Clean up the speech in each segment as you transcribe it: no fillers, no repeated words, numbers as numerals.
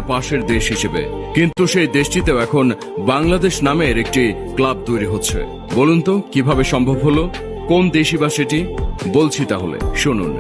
পাশের দেশ হিসেবে, কিন্তু সেই দেশটিতেও এখন বাংলাদেশ নামের একটি ক্লাব তৈরি হচ্ছে। বলুন তো কিভাবে সম্ভব হলো? কোন দেশই বা সেটি? বলছি তাহলে শুনুন।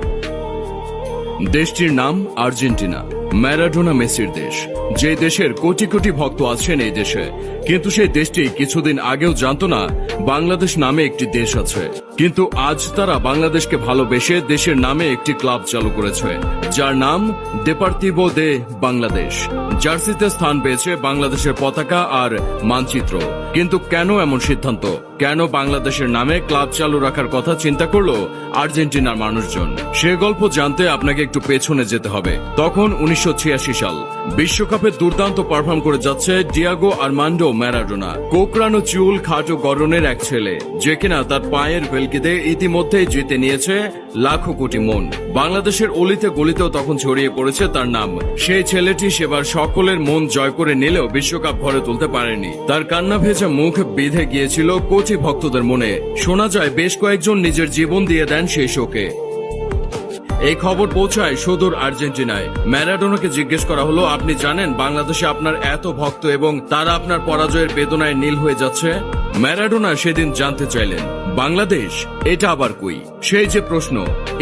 দেশটির নাম আর্জেন্টিনা, ম্যারাডোনা মেসির দেশ। যে দেশের কোটি কোটি ভক্ত আছেন এই দেশে, কিন্তু সেই দেশটি কিছুদিন আগেও জানতো না বাংলাদেশ নামে একটি দেশ আছে। কিন্তু আজ তারা বাংলাদেশকে ভালোবেসে দেশের নামে একটি ক্লাব চালু করেছে, যার নাম দেপার্তিভো দে বাংলাদেশ। জার্সিতে স্থান পেয়েছে বাংলাদেশের পতাকা আর মানচিত্র। কিন্তু কেন এমন সিদ্ধান্ত? কেন বাংলাদেশের নামে ক্লাব চালু রাখার কথা চিন্তা করলো আর্জেন্টিনার মানুষজন? সে গল্প জানতে আপনাকে একটু পেছনে যেতে হবে। তখন 1986 সাল। বিশ্বকাপে দুর্দান্ত পারফর্ম করে যাচ্ছে ডিয়াগো আর্মান্ডো ম্যারাডোনা, কোকড়ানো চুল, খাটো গড়নের এক ছেলে, যে কিনা তার পায়ের ভেলকিতে ইতিমধ্যেই জিতে নিয়েছে লাখো কোটি মন। বাংলাদেশের অলিতে গলিতেও তখন ছড়িয়ে পড়েছে তার নাম। সেই ছেলেটি সেবার সকলের মন জয় করে নিলেও বিশ্বকাপ ঘরে তুলতে পারেনি। তার কান্না ভেজা মুখ বিঁধে গিয়েছিল কোটি ভক্তদের মনে। শোনা যায় বেশ কয়েকজন নিজের জীবন দিয়ে দেন সেই শোকে। এই খবর পৌঁছায় সুদূর আর্জেন্টিনায়। ম্যারাডোনাকে জিজ্ঞেস করা হলো, আপনি জানেন বাংলাদেশে আপনার এত ভক্ত এবং তারা আপনার পরাজয়ের বেদনায় নীল হয়ে যাচ্ছে? ম্যারাডোনা সেদিন জানতে চাইলেন, বাংলাদেশ এটা আবার কই? সেই যে প্রশ্ন,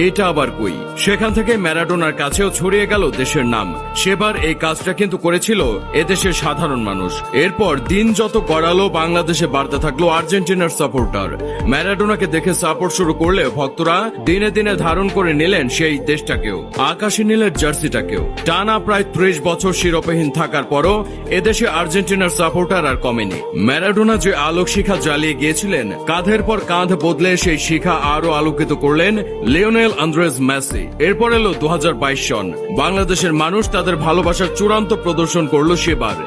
এটা আবার কই? সেখান থেকে ম্যারাডোনার কাছেও ছড়িয়ে গেল দেশের নাম। সেবার এই কাজটা কিন্তু করেছিল এদেশের সাধারণ মানুষ। এরপর দিন যত গড়ালো, বাংলাদেশে বাড়তে থাকলো আর্জেন্টিনার সাপোর্টার। ম্যারাডোনাকে দেখে সাপোর্ট শুরু করলে ভক্তরা দিনে দিনে ধারণ করে নিলেন সেই দেশটাকেও, আকাশী নীলের জার্সিটাকেও। টানা প্রায় 30 বছর শিরোপাহীন থাকার পরও এদেশে আর্জেন্টিনার সাপোর্টার আর কমেনি। ম্যারাডোনা যে আলোক শিখা জ্বালিয়ে গিয়েছিলেন, কাঁধের পর কাঁধ বদলে সেই শিখা আরো আলোকিত করলেন লিওনেল আন্দ্রেস মেসি। এরপর এলো 2022 সন। বাংলাদেশের মানুষ তাদের ভালোবাসার চূড়ান্ত প্রদর্শন করলো সেবার।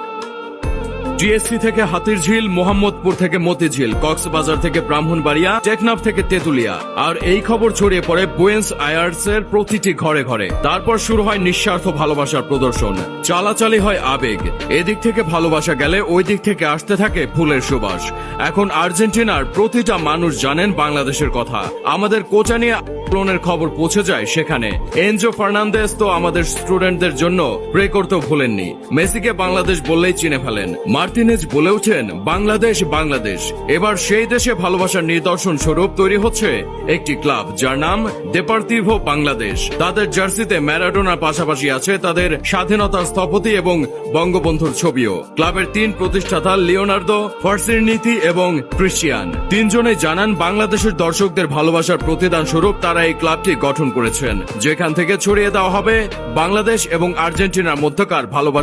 জিএসসি থেকে হাতিরঝিল, মোহাম্মদপুর থেকে মতিঝিল, কক্সবাজার থেকে ব্রাহ্মণবাড়িয়া, টেকনাফ থেকে তেতুলিয়া, আর এই খবর ছড়িয়ে পড়ে বুয়েন্স আয়ার্সের প্রতিটি ঘরে ঘরে। তারপর শুরু হয় নিঃস্বার্থ ভালোবাসার প্রদর্শন, চালাচালি হয় আবেগ। এদিক থেকে ভালোবাসা গেলে ওই দিক থেকে আসতে থাকে ফুলের সুবাস। এখন আর্জেন্টিনার প্রতিটা মানুষ জানেন বাংলাদেশের কথা। আমাদের কোচানিয়া আন্দোলনের খবর পৌঁছে যায় সেখানে। এনজো ফার্নান্দেজ তো আমাদের স্টুডেন্টদের জন্য প্রে করতেও ভুলেননি। মেসিকে বাংলাদেশ বললেই চিনে ফেলেন। মার্টিনেজ বলে ওঠেন, বাংলাদেশ বাংলাদেশ। এবার সেই দেশে ভালোবাসার নিদর্শন স্বরূপ তৈরি হচ্ছে একটি ক্লাব, যার নাম দেপার্তিভো বাংলাদেশ। তাদের জার্সিতে ম্যারাডোনার পাশাপাশি আছে তাদের স্বাধীনতার স্থপতি এবং বঙ্গবন্ধুর ছবিও। ক্লাবের 3 প্রতিষ্ঠাতা লিওনার্দো, ফার্সিনিতি এবং ক্রিশ্চিয়ান, 3 জনেই জানান বাংলাদেশের দর্শকদের ভালোবাসার প্রতিদান স্বরূপ তারা এই ক্লাবটি গঠন করেছেন, যেখান থেকে ছড়িয়ে দেওয়া হবে বাংলাদেশ এবং আর্জেন্টিনার মধ্যকার ভালোবাসা।